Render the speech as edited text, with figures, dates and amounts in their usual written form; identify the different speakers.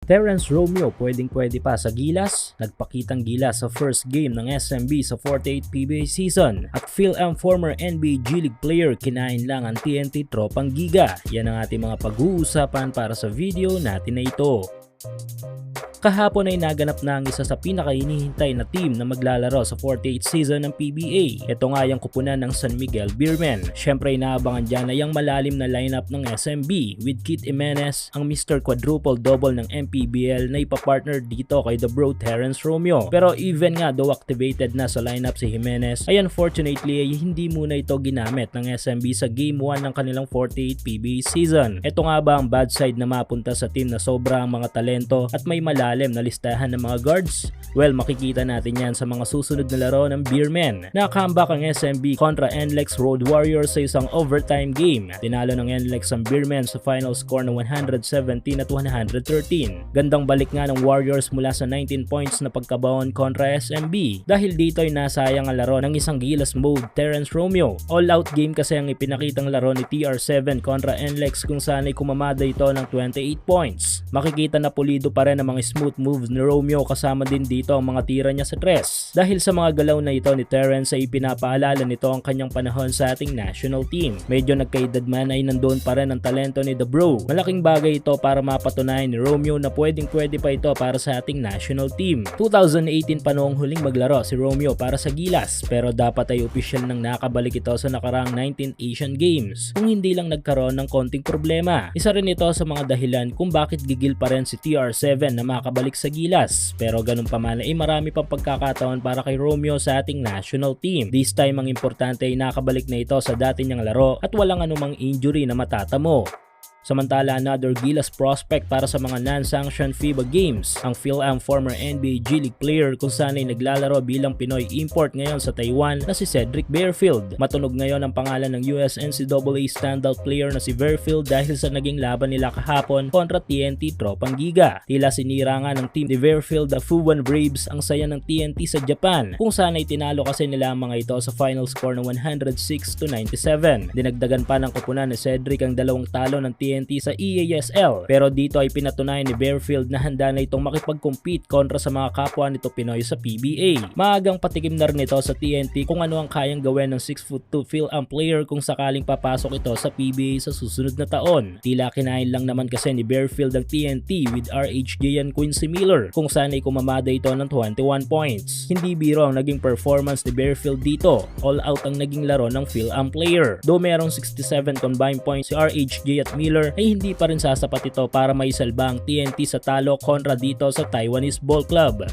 Speaker 1: Terrence Romeo pwedeng-pwede pa sa gilas, nagpakitang gilas sa first game ng SMB sa 48 PBA season. At Phil M, former NBA G League player, kinain lang ang TNT tropang giga. Yan ang ating mga pag-uusapan para sa video natin na ito. Kahapon ay naganap na ang isa sa pinakahinihintay na team na maglalaro sa 48th season ng PBA. Ito nga yung kupunan ng San Miguel Beermen. Syempre inaabangan dyan na yung malalim na lineup ng SMB with Keith Jimenez, ang Mr. Quadruple Double ng MPBL na ipapartner dito kay the bro Terrence Romeo. Pero even nga though activated na sa lineup si Jimenez, ay unfortunately ay hindi muna ito ginamit ng SMB sa Game 1 ng kanilang 48 PBA season. Ito nga ba ang bad side na mapunta sa team na sobra ang mga talento at may malalim na listahan ng mga guards? Well, makikita natin yan sa mga susunod na laro ng Beermen. Naka-comeback ang SMB kontra NLEX Road Warriors sa isang overtime game. Tinalo ng NLEX ang Beermen sa final score ng 117 at 113. Gandang balik nga ng Warriors mula sa 19 points na pagkabaon kontra SMB. Dahil dito ay nasayang ang laro ng isang gilas mode Terrence Romeo. All-out game kasi ang ipinakitang laro ni TR7 kontra NLEX kung saan ay kumamada ito ng 28 points. Makikita na pulido pa rin ang mga smooth moves ni Romeo, kasama din dito ang mga tira niya sa tres. Dahil sa mga galaw na ito ni Terrence ay pinapaalala nito ang kanyang panahon sa ating national team. Medyo nagkaedad man ay nandoon pa rin ang talento ni The Bro. Malaking bagay ito para mapatunayan ni Romeo na pwedeng-pwede pa ito para sa ating national team. 2018 pa noong huling maglaro si Romeo para sa Gilas, pero dapat ay opisyal nang nakabalik ito sa nakaraang 19 Asian Games kung hindi lang nagkaroon ng konting problema. Isa rin ito sa mga dahilan kung bakit gigil pa rin si TR7 na makabalik sa Gilas, pero ganun pa man ay marami pang pagkakataon para kay Romeo sa ating national team. This time ang importante ay nakabalik na ito sa dati niyang laro at walang anumang injury na matatamo. Samantala, another Gilas prospect para sa mga non-sanctioned FIBA games, ang Phil M, former NBA G League player kung saan ay naglalaro bilang Pinoy import ngayon sa Taiwan na si Cedric Bearfield. Matunog ngayon ang pangalan ng US NCAA standout player na si Bearfield dahil sa naging laban nila kahapon kontra TNT tropang giga. Tila sinira nga ng team ni Bearfield the Fuwan Braves ang saya ng TNT sa Japan kung saan ay tinalo kasi nila ang mga ito sa final score ng 106-97. Dinagdagan pa ng kupunan ni Cedric ang dalawang talo ng TNT sa EASL, pero dito ay pinatunayan ni Bearfield na handa na itong makipag-compete kontra sa mga kapwa nito Pinoy sa PBA. Maagang patikim na rin ito sa TNT kung ano ang kayang gawin ng 6'2" Phil Am player kung sakaling papasok ito sa PBA sa susunod na taon. Tila kinain lang naman kasi ni Bearfield ang TNT with RHJ and Quincy Miller kung saan ay kumamada ito ng 21 points. Hindi biro ang naging performance ni Bearfield dito. All out ang naging laro ng Phil Am player. Though merong 67 combined points si RHJ at Miller, ay hindi pa rin sasapat ito para maisalba ang TNT sa talo kontra dito sa Taiwanese Ball Club.